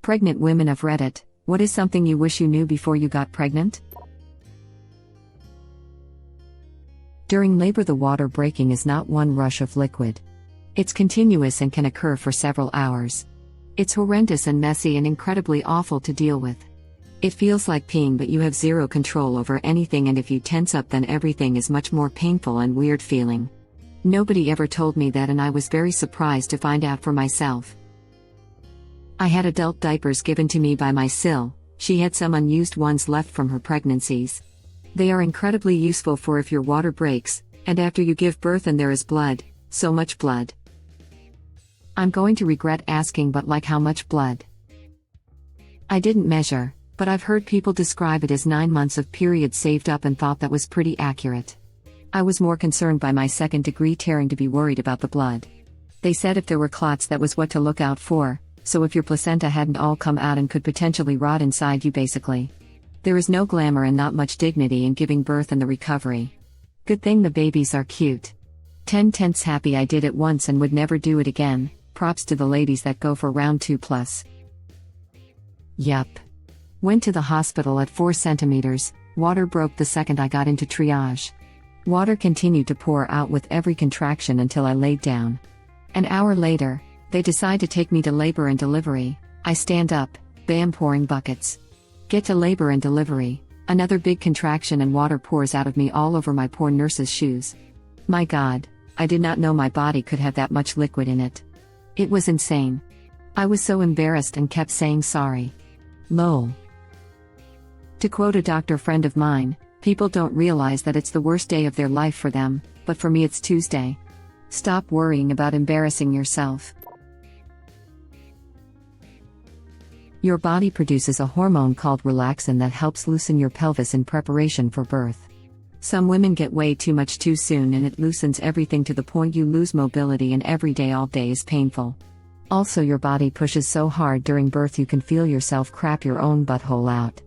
Pregnant women of Reddit, what is something you wish you knew before you got pregnant? During labor, the water breaking is not one rush of liquid. It's continuous and can occur for several hours. It's horrendous and messy and incredibly awful to deal with. It feels like peeing, but you have zero control over anything, and if you tense up, then everything is much more painful and weird feeling. Nobody ever told me that, and I was very surprised to find out for myself. I had adult diapers given to me by my sil. She had some unused ones left from her pregnancies. They are incredibly useful for if your water breaks, and after you give birth and there is blood, so much blood. I'm going to regret asking, but like how much blood? I didn't measure, but I've heard people describe it as 9 months of period saved up and thought that was pretty accurate. I was more concerned by my second-degree tearing to be worried about the blood. They said if there were clots, that was what to look out for, so if your placenta hadn't all come out and could potentially rot inside you basically. There is no glamour and not much dignity in giving birth and the recovery. Good thing the babies are cute. 10/10 happy I did it once and would never do it again. Props to the ladies that go for round 2+. Yup. Went to the hospital at 4 centimeters, water broke the second I got into triage. Water continued to pour out with every contraction until I laid down. An hour later, they decide to take me to labor and delivery. I stand up, bam, pouring buckets. Get to labor and delivery, another big contraction and water pours out of me all over my poor nurse's shoes. My God, I did not know my body could have that much liquid in it. It was insane. I was so embarrassed and kept saying sorry. Lol. To quote a doctor friend of mine, people don't realize that it's the worst day of their life for them, but for me it's Tuesday. Stop worrying about embarrassing yourself. Your body produces a hormone called relaxin that helps loosen your pelvis in preparation for birth. Some women get way too much too soon, and it loosens everything to the point you lose mobility, and every day all day is painful. Also, your body pushes so hard during birth you can feel yourself crap your own butthole out.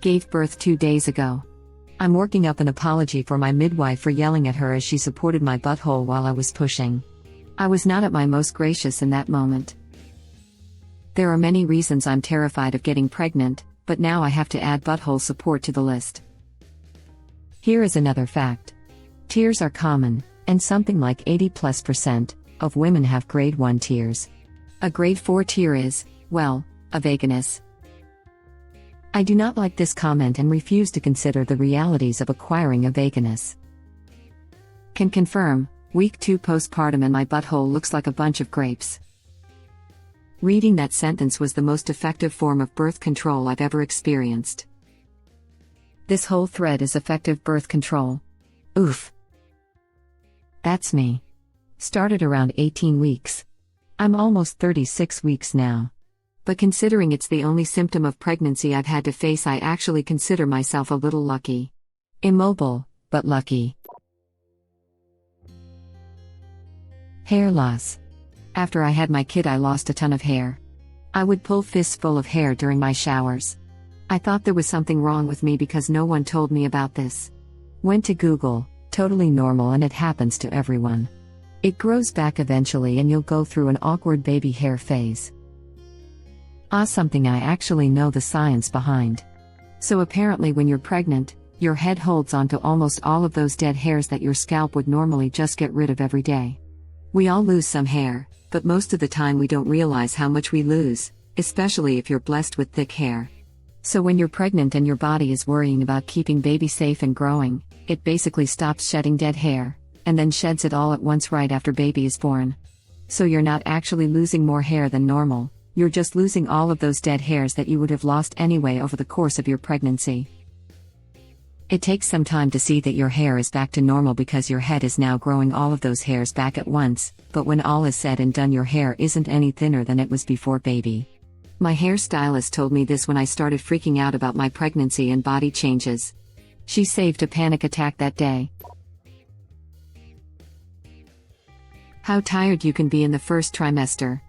Gave birth 2 days ago. I'm working up an apology for my midwife for yelling at her as she supported my butthole while I was pushing. I was not at my most gracious in that moment. There are many reasons I'm terrified of getting pregnant, but now I have to add butthole support to the list. Here is another fact. Tears are common, and something like 80+% of women have grade 1 tears. A grade 4 tear is, well, a vaginous. I do not like this comment and refuse to consider the realities of acquiring a vaginous. Can confirm, week 2 postpartum and my butthole looks like a bunch of grapes. Reading that sentence was the most effective form of birth control I've ever experienced. This whole thread is effective birth control. Oof. That's me. Started around 18 weeks. I'm almost 36 weeks now. But considering it's the only symptom of pregnancy I've had to face, I actually consider myself a little lucky. Immobile, but lucky. Hair loss. After I had my kid, I lost a ton of hair. I would pull fists full of hair during my showers. I thought there was something wrong with me because no one told me about this. Went to Google, totally normal, and it happens to everyone. It grows back eventually and you'll go through an awkward baby hair phase. Something I actually know the science behind. So apparently when you're pregnant, your head holds onto almost all of those dead hairs that your scalp would normally just get rid of every day. We all lose some hair, but most of the time we don't realize how much we lose, especially if you're blessed with thick hair. So when you're pregnant and your body is worrying about keeping baby safe and growing, it basically stops shedding dead hair, and then sheds it all at once right after baby is born. So you're not actually losing more hair than normal, you're just losing all of those dead hairs that you would have lost anyway over the course of your pregnancy. It takes some time to see that your hair is back to normal because your head is now growing all of those hairs back at once, but when all is said and done, your hair isn't any thinner than it was before baby. My hairstylist told me this when I started freaking out about my pregnancy and body changes. She saved a panic attack that day. How tired you can be in the first trimester.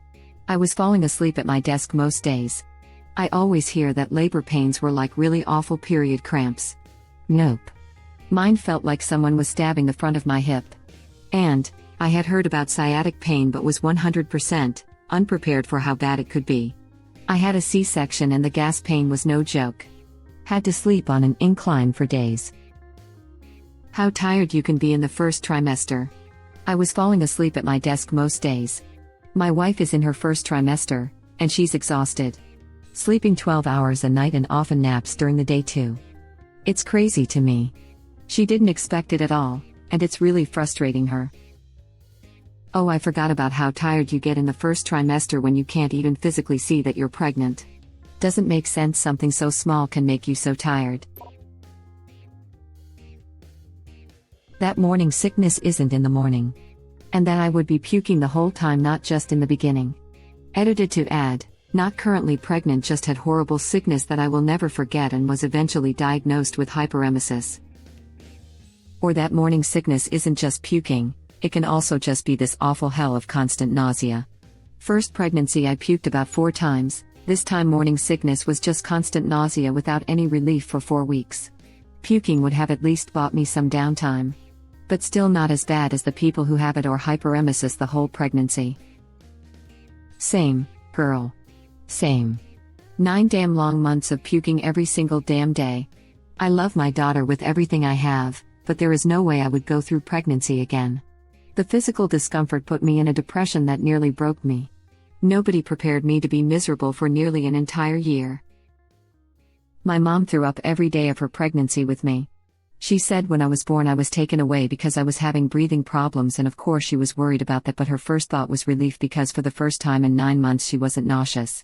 I was falling asleep at my desk most days. I always hear that labor pains were like really awful period cramps. Nope. Mine felt like someone was stabbing the front of my hip. And I had heard about sciatic pain but was 100% unprepared for how bad it could be. I had a C-section and the gas pain was no joke. Had to sleep on an incline for days. How tired you can be in the first trimester. I was falling asleep at my desk most days. My wife is in her first trimester, and she's exhausted. Sleeping 12 hours a night and often naps during the day too. It's crazy to me. She didn't expect it at all, and it's really frustrating her. Oh, I forgot about how tired you get in the first trimester when you can't even physically see that you're pregnant. Doesn't make sense something so small can make you so tired. That morning sickness isn't in the morning. And that I would be puking the whole time, not just in the beginning. Edited to add, not currently pregnant, just had horrible sickness that I will never forget and was eventually diagnosed with hyperemesis. Or that morning sickness isn't just puking, it can also just be this awful hell of constant nausea. First pregnancy I puked about 4 times, this time morning sickness was just constant nausea without any relief for 4 weeks. Puking would have at least bought me some downtime. But still not as bad as the people who have it or hyperemesis the whole pregnancy. Same, girl. Same. 9 damn long months of puking every single damn day. I love my daughter with everything I have, but there is no way I would go through pregnancy again. The physical discomfort put me in a depression that nearly broke me. Nobody prepared me to be miserable for nearly an entire year. My mom threw up every day of her pregnancy with me. She said when I was born I was taken away because I was having breathing problems, and of course she was worried about that, but her first thought was relief because for the first time in 9 months she wasn't nauseous.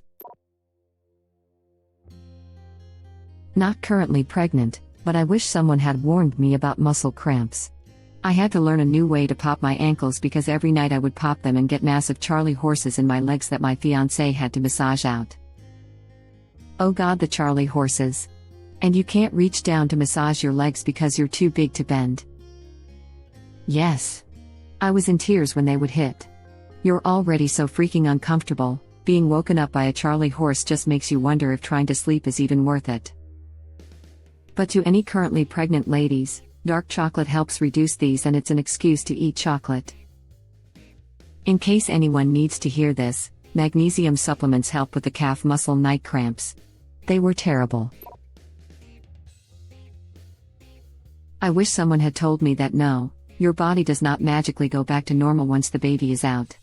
Not currently pregnant, but I wish someone had warned me about muscle cramps. I had to learn a new way to pop my ankles because every night I would pop them and get massive Charlie horses in my legs that my fiancé had to massage out. Oh God, the Charlie horses. And you can't reach down to massage your legs because you're too big to bend. Yes. I was in tears when they would hit. You're already so freaking uncomfortable, being woken up by a Charlie horse just makes you wonder if trying to sleep is even worth it. But to any currently pregnant ladies, dark chocolate helps reduce these, and it's an excuse to eat chocolate. In case anyone needs to hear this, magnesium supplements help with the calf muscle night cramps. They were terrible. I wish someone had told me that no, your body does not magically go back to normal once the baby is out.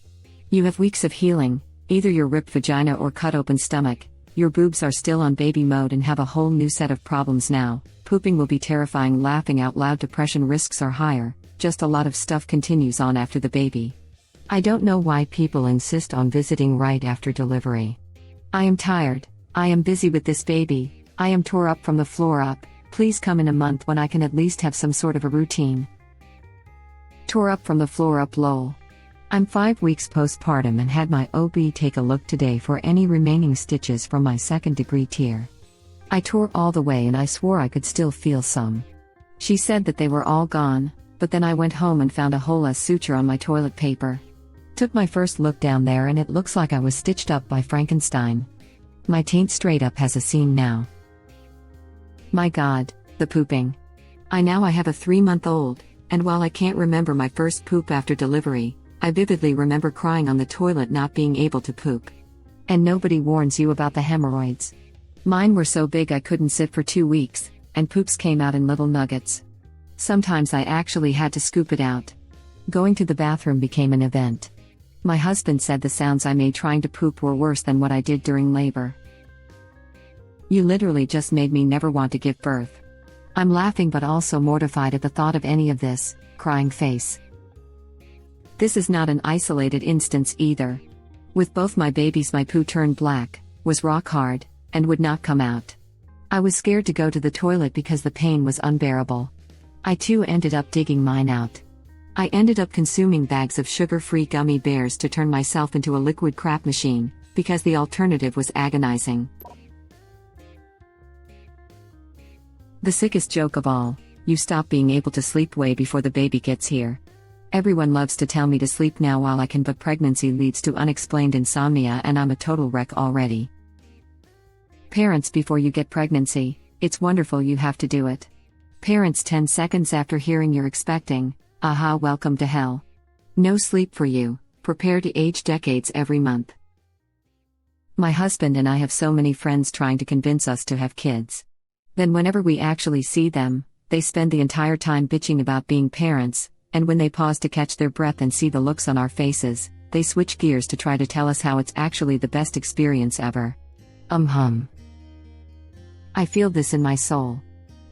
You have weeks of healing, either your ripped vagina or cut open stomach, your boobs are still on baby mode and have a whole new set of problems now, pooping will be terrifying, laughing out loud, depression risks are higher, just a lot of stuff continues on after the baby. I don't know why people insist on visiting right after delivery. I am tired, I am busy with this baby, I am tore up from the floor up. Please come in a month when I can at least have some sort of a routine. Tore up from the floor up lol. I'm 5 weeks postpartum and had my OB take a look today for any remaining stitches from my 2nd degree tear. I tore all the way and I swore I could still feel some. She said that they were all gone, but then I went home and found a whole suture on my toilet paper. Took my first look down there and it looks like I was stitched up by Frankenstein. My taint straight up has a seam now. My God, the pooping. I have a 3-month-old, and while I can't remember my first poop after delivery, I vividly remember crying on the toilet not being able to poop. And nobody warns you about the hemorrhoids. Mine were so big I couldn't sit for 2 weeks, and poops came out in little nuggets. Sometimes I actually had to scoop it out. Going to the bathroom became an event. My husband said the sounds I made trying to poop were worse than what I did during labor. You literally just made me never want to give birth. I'm laughing but also mortified at the thought of any of this, crying face. This is not an isolated instance either. With both my babies my poo turned black, was rock hard, and would not come out. I was scared to go to the toilet because the pain was unbearable. I too ended up digging mine out. I ended up consuming bags of sugar-free gummy bears to turn myself into a liquid crap machine, because the alternative was agonizing. The sickest joke of all, you stop being able to sleep way before the baby gets here. Everyone loves to tell me to sleep now while I can, but pregnancy leads to unexplained insomnia and I'm a total wreck already. Parents, before you get pregnancy, it's wonderful you have to do it. Parents 10 seconds after hearing you're expecting, aha, welcome to hell. No sleep for you, prepare to age decades every month. My husband and I have so many friends trying to convince us to have kids. Then whenever we actually see them, they spend the entire time bitching about being parents, and when they pause to catch their breath and see the looks on our faces, they switch gears to try to tell us how it's actually the best experience ever. I feel this in my soul.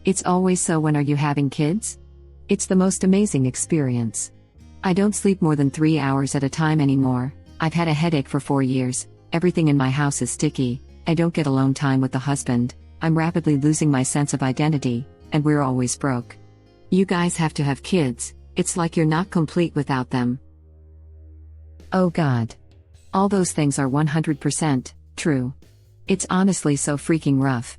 It's always so. When are you having kids? It's the most amazing experience. I don't sleep more than 3 hours at a time anymore. I've had a headache for 4 years. Everything in my house is sticky. I don't get alone time with the husband. I'm rapidly losing my sense of identity, and we're always broke. You guys have to have kids. It's like you're not complete without them. Oh God. All those things are 100% true. It's honestly so freaking rough.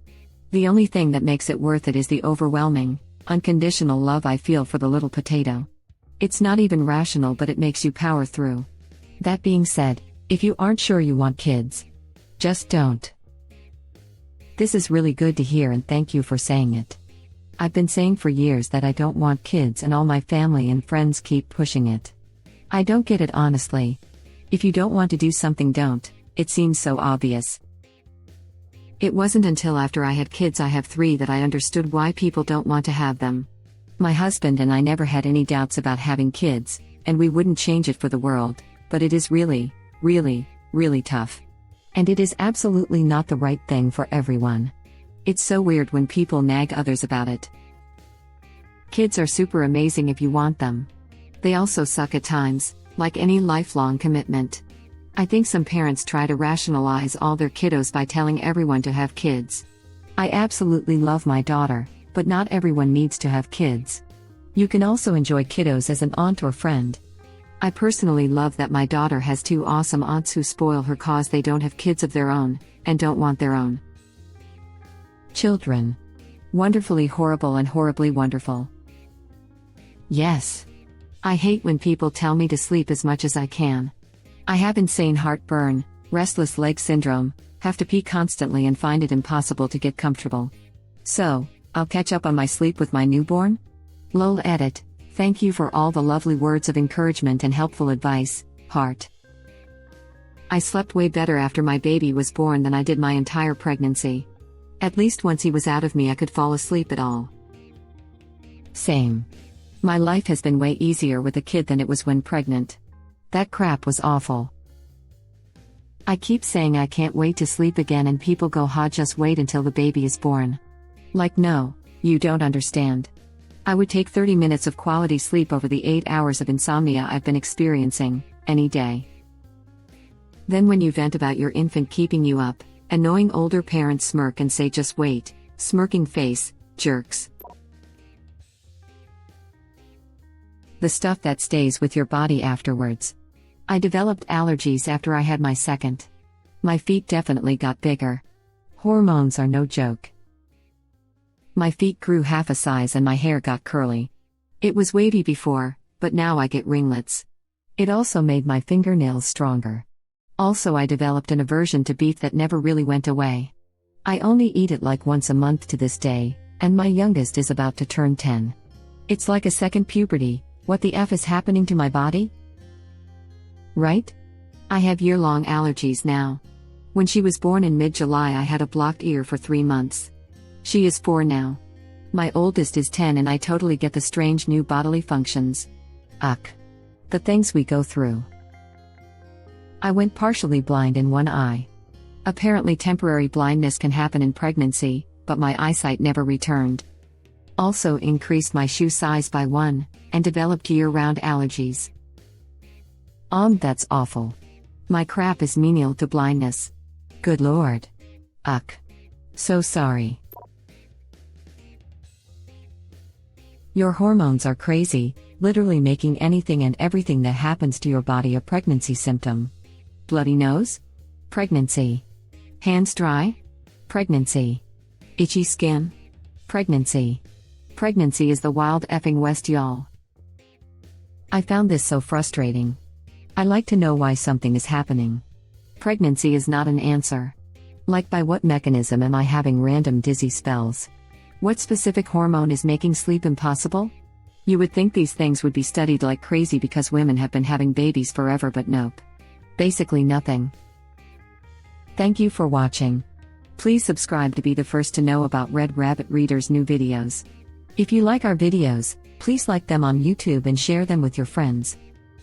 The only thing that makes it worth it is the overwhelming, unconditional love I feel for the little potato. It's not even rational, but it makes you power through. That being said, if you aren't sure you want kids, just don't. This is really good to hear, and thank you for saying it. I've been saying for years that I don't want kids, and all my family and friends keep pushing it. I don't get it, honestly. If you don't want to do something, don't. It seems so obvious. It wasn't until after I had kids, I have 3, that I understood why people don't want to have them. My husband and I never had any doubts about having kids, and we wouldn't change it for the world, but it is really, really tough. And it is absolutely not the right thing for everyone. It's so weird when people nag others about it. Kids are super amazing if you want them. They also suck at times, like any lifelong commitment. I think some parents try to rationalize all their kiddos by telling everyone to have kids. I absolutely love my daughter, but not everyone needs to have kids. You can also enjoy kiddos as an aunt or friend. I personally love that my daughter has 2 awesome aunts who spoil her cause they don't have kids of their own, and don't want their own children. Wonderfully horrible and horribly wonderful. Yes. I hate when people tell me to sleep as much as I can. I have insane heartburn, restless leg syndrome, have to pee constantly, and find it impossible to get comfortable. So, I'll catch up on my sleep with my newborn? Lol. Edit. Thank you for all the lovely words of encouragement and helpful advice, heart. I slept way better after my baby was born than I did my entire pregnancy. At least once he was out of me, I could fall asleep at all. Same. My life has been way easier with a kid than it was when pregnant. That crap was awful. I keep saying I can't wait to sleep again, and people go, "Ha, just wait until the baby is born." Like, no, you don't understand. I would take 30 minutes of quality sleep over the 8 hours of insomnia I've been experiencing, any day. Then when you vent about your infant keeping you up, annoying older parents smirk and say, "Just wait," smirking face, jerks. The stuff that stays with your body afterwards. I developed allergies after I had my second. My feet definitely got bigger. Hormones are no joke. My feet grew half a size and my hair got curly. It was wavy before, but now I get ringlets. It also made my fingernails stronger. Also, I developed an aversion to beef that never really went away. I only eat it like once a month to this day, and my youngest is about to turn 10. It's like a second puberty. What the F is happening to my body? Right? I have year-long allergies now. When she was born in mid-July, I had a blocked ear for 3 months. She is 4 now. My oldest is 10, and I totally get the strange new bodily functions. Ugh. The things we go through. I went partially blind in one eye. Apparently temporary blindness can happen in pregnancy, but my eyesight never returned. Also increased my shoe size by 1, and developed year-round allergies. That's awful. My crap is menial to blindness. Good lord. Ugh. So sorry. Your hormones are crazy, literally making anything and everything that happens to your body a pregnancy symptom. Bloody nose? Pregnancy. Hands dry? Pregnancy. Itchy skin? Pregnancy. Pregnancy is the wild effing west, y'all. I found this so frustrating. I like to know why something is happening. Pregnancy is not an answer. Like, by what mechanism am I having random dizzy spells? What specific hormone is making sleep impossible? You would think these things would be studied like crazy because women have been having babies forever, but nope. Basically nothing. Thank you for watching. Please subscribe to be the first to know about Red Rabbit Reader's new videos. If you like our videos, please like them on YouTube and share them with your friends.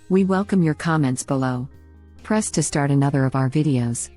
We welcome your comments below. Press to start another of our videos.